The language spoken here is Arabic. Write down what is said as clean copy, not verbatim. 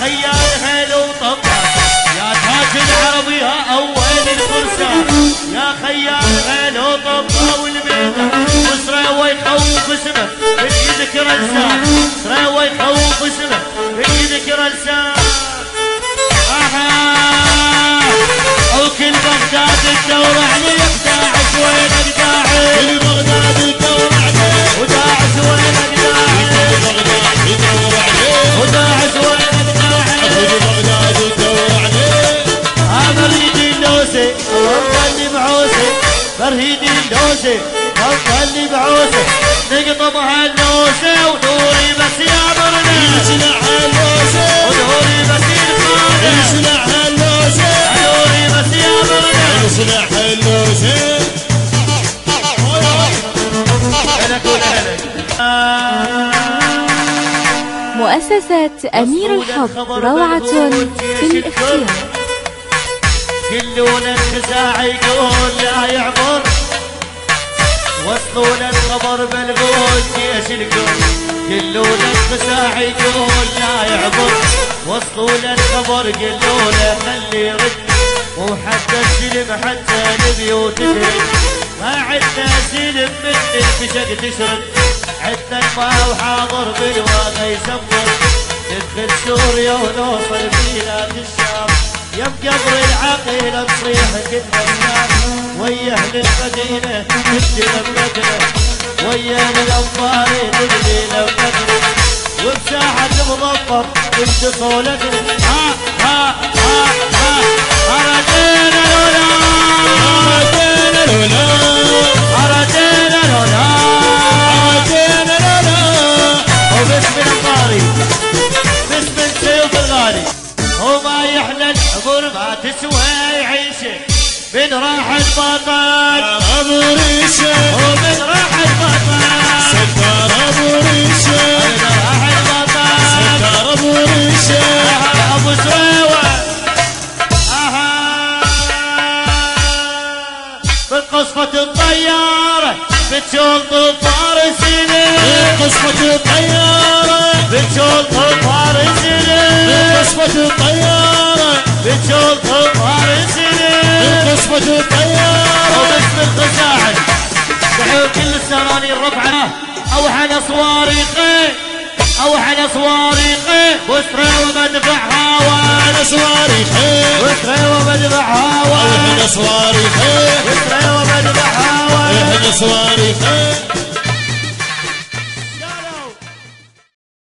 خيال هيل وطبع يا تاج العرب يا اول الفرسان يا خيال هيل وطبع والميدان وسراوي يخوف اسمك اللي يذكر لسان سراوي يخوف اسمك اللي يذكر لسان وكل بغداد تدور عليك داعش وينك داعش كل بغداد تدور عليك وداعش وينك داعش وداعش وينك داعش كل بغداد تدور عليك برهيدي اللوسي ومخلي بعوسي برهيدي اللوسي ومخلي بعوسي نقطبها اللوسي ونوري بس يا برنا يسلعها اللوسي ونوري بس يدخل يسلعها اللوسي ونوري بس يا برنا يسلعها اللوسي مؤسسة أمير الحب روعة في الاختيار كلنا الخزاع يقول لا يعبر وصلوا الخبر بالقول جيش الكل كلنا الخزاع يقول لا يعبر وصلوا الخبر قلوا له خلي يرد وحتى السلم حتى البيوت تهد ما عدنا سلم من الفشق تشرد عدنا الماء وحاضر بالواقع يسمر ندخل سوريا ونوصل بلاد الشام يم قبر العقيلة تصيح كلها الناس ويا اهل المدينة تبدي لمتنا ويا اهل الانصار تبدي لمتنا وبساحة المظفر انت صولتنا ها ها ها ها أردينا لولا أردينا لولا أردينا لولا أردينا لولا وباسم الانصاري باسم السيوف الغالي وما يحلى الحضور ما تسوى يعيشه من راح البطل ابو ريشه ومن راح البطل ستار ابو ريشه من راح البطل ستار ابو ريشه ابو سويوه بقصفة الطيارة بتشول طفار السنين بقصفة الطيارة بتشول طفار السنين بقصفة الطيارة بتشول طفار السنين بقصفة الطيارة وباسم الخزاعي تحيوا كل السراني الرفعة اوحى صواريخي اوحى صواريخي وسرى ومدفع هوا صواريخي وسرى ومدفع هوا اوحى صواريخي وسرى ومدفع هوا اوحى صواريخي